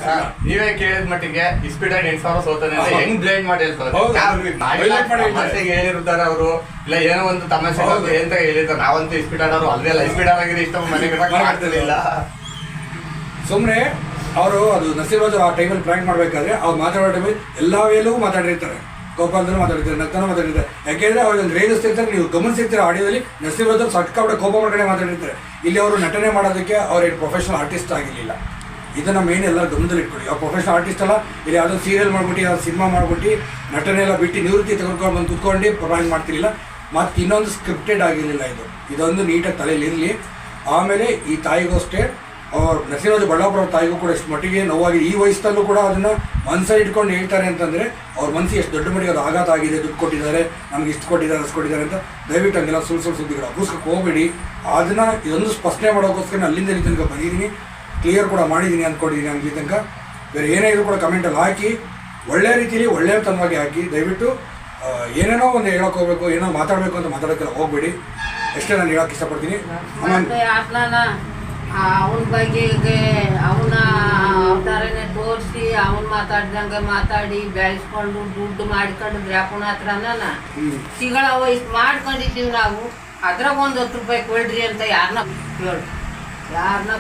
Sir ನೀವೇ ಕೇಳಿದ ಮಟ್ಟಿಗೆ ಇಸ್ಪೀಟಾಗಿ 8,000 ಸೋತಾನೆ ಅಂತ ಹೆಂಗ್ ಬ್ಲೇಮ್ ಮಾಡಿ ಹೇಳಿರ್ತಾರೆ ಅವರು, ಇಲ್ಲ ಏನೋ ಒಂದು ತಮಾಷೆ ಅಂತ ಹೇಳಿರ್ತಾರೆ. ನಾವಂತೂ ಇಸ್ಪೀಟಾಡ್ ಅವರು ಅಲ್ವೇ ಅಲ್ಲ, ಇಸ್ಪೀಟಾಡ್ ಆಗಿದೆ ಇಷ್ಟ ಮನೆಗೆ ಮಾಡ್ತಿರ್ಲಿಲ್ಲ. ಸುಮ್ಮನೆ ಅವರು ಅದು ನಸೀರ್ವಾಜ್ ಆ ಟೈಮಲ್ಲಿ ಪ್ರ್ಯಾಂಕ್ ಮಾಡ್ಬೇಕಾದ್ರೆ ಅವ್ರು ಮಾತಾಡೋ ಟೈಮಲ್ಲಿ ಎಲ್ಲ ವೇಲೂ ಮಾತಾಡಿರ್ತಾರೆ, ಕೋಪಂತೂ ಮಾತಾಡಿರ್ತಾರೆ, ನಗ್ತಾನೂ ಮಾತಾಡಿರ್ತಾರೆ. ಯಾಕೆಂದ್ರೆ ಅವ್ರಿಗೆ ಒಂದು ರೇಗಿಸ್ತಿರ್ತಾರೆ. ನೀವು ಗಮನಿಸಿರ್ತೀರ ಆಡಿಯೋದಲ್ಲಿ ನಸೀರ್ವಾಜ್ ಸಟ್ಕಾಬಿಡ ಕೋಪ ಮಾಡ್ಕೊಂಡೆ ಮಾತಾಡಿರ್ತಾರೆ. ಇಲ್ಲಿ ಅವರು ನಟನೆ ಮಾಡೋದಕ್ಕೆ ಅವ್ರೇನು ಪ್ರೊಫೆಷನಲ್ ಆರ್ಟಿಸ್ಟ್ ಆಗಿರಲಿಲ್ಲ. ಇದನ್ನು ಮೇನ್ ಎಲ್ಲ ಗಮನದಲ್ಲಿ ಇಟ್ಕೊಳ್ಳಿ. ಅವ್ರು ಪ್ರೊಫೆಷನಲ್ ಆರ್ಟಿಸ್ಟ್ ಅಲ್ಲ, ಇಲ್ಲಿ ಯಾವುದೋ ಸೀರಿಯಲ್ ಮಾಡ್ಬಿಟ್ಟು ಯಾವ್ದು ಸಿನಿಮಾ ಮಾಡ್ಬಿಟ್ಟು ನಟನೆ ಎಲ್ಲ ಬಿಟ್ಟು ನಿವೃತ್ತಿ ತೆಗೆದುಕೊಂಡು ಬಂದು ಕುತ್ಕೊಂಡು ಪ್ರೋಗ್ರಾಮ್ ಮಾಡ್ತಿರಲಿಲ್ಲ. ಮತ್ತು ಇನ್ನೊಂದು ಸ್ಕ್ರಿಪ್ಟೆಡ್ ಆಗಿರಲಿಲ್ಲ. ಇದೊಂದು ನೀಟಾಗಿ ತಲೆಯಲ್ಲಿ ಇರಲಿ. ಆಮೇಲೆ ಈ ತಾಯಿಗೂ ಅಷ್ಟೇ, ಅವ್ರು ನರಸಿಂಹರಾಜ ಬಳ್ಳಾಪುರ ತಾಯಿಗೂ ಕೂಡ ಎಷ್ಟು ಮಟ್ಟಿಗೆ ನೋವಾಗಿ ಈ ವಯಸ್ಸಲ್ಲೂ ಕೂಡ ಅದನ್ನು ಮನಸ್ಸಲ್ಲಿ ಇಟ್ಕೊಂಡು ಹೇಳ್ತಾರೆ ಅಂತಂದರೆ ಅವ್ರ ಮನಸ್ಸಿಗೆ ಎಷ್ಟು ದೊಡ್ಡ ಮಟ್ಟಿಗೆ ಅದು ಆಘಾತ ಆಗಿದೆ. ದುಡ್ಡು ಕೊಟ್ಟಿದ್ದಾರೆ, ನಮ್ಗೆ ಇಷ್ಟು ಕೊಟ್ಟಿದ್ದಾರೆ, ಅಷ್ಟು ಕೊಟ್ಟಿದ್ದಾರೆ ಅಂತ ದಯವಿಟ್ಟು ಹಂಗೆಲ್ಲ ಸುಳ್ಳು ಸುದ್ದಿಗಳು ಅಬ್ಬಸ್ಕಕ್ಕೆ ಹೋಗಬೇಡಿ. ಅದನ್ನು ಇದೊಂದು ಸ್ಪಷ್ಟನೆ ಮಾಡೋಕ್ಕೋಸ್ಕರ ಅಲ್ಲಿಂದ ಇಲ್ಲಿ ತನಕ ಬಂದಿದ್ದೀನಿ, ಕ್ಲಿಯರ್ ಕೂಡ ಮಾಡಿದ್ದೀನಿ ಅಂದ್ಕೊಂಡಿದ್ದೀನಿ. ಹಂಗೆ ತನಕ ಬೇರೆ ಏನೇ ಇದ್ರು ಕೂಡ ಕಮೆಂಟಲ್ಲಿ ಹಾಕಿ, ಒಳ್ಳೆ ರೀತಿಯಲ್ಲಿ ಒಳ್ಳೆಯತನವಾಗಿ ಹಾಕಿ. ದಯವಿಟ್ಟು ಏನೇನೋ ಒಂದು ಹೇಳೋಕೆ ಹೋಗಬೇಕು, ಏನೋ ಮಾತಾಡಬೇಕು ಅಂತ ಮಾತಾಡೋಕ್ಕೆಲ್ಲ ಹೋಗಬೇಡಿ. ಎಷ್ಟೇ ನಾನು ಹೇಳೋಕೆ ಇಷ್ಟಪಡ್ತೀನಿ. ಅವನ ಬಗ್ಗೆ ಅವನ ಅವತಾರನೇ ತೋರಿಸಿ ಅವನ್ ಮಾತಾಡ್ದಂಗೆ ಮಾತಾಡಿ ಬೆಳೆಸ್ಕೊಂಡು ದುಡ್ಡು ಮಾಡ್ಕೊಂಡು ಗ್ರಾಪುಣ ಹತ್ರನ ಸಿಗಳ ವಯಸ್ಸು ಮಾಡ್ಕೊಂಡಿದ್ದೀವಿ ನಾವು. ಅದ್ರಾಗ ಒಂದು 10 ರೂಪಾಯಿ ಕೊಡ್ರಿ ಅಂತ ಯಾರನ್ನ ಕೇಳಿ, ಯಾರನ್ನ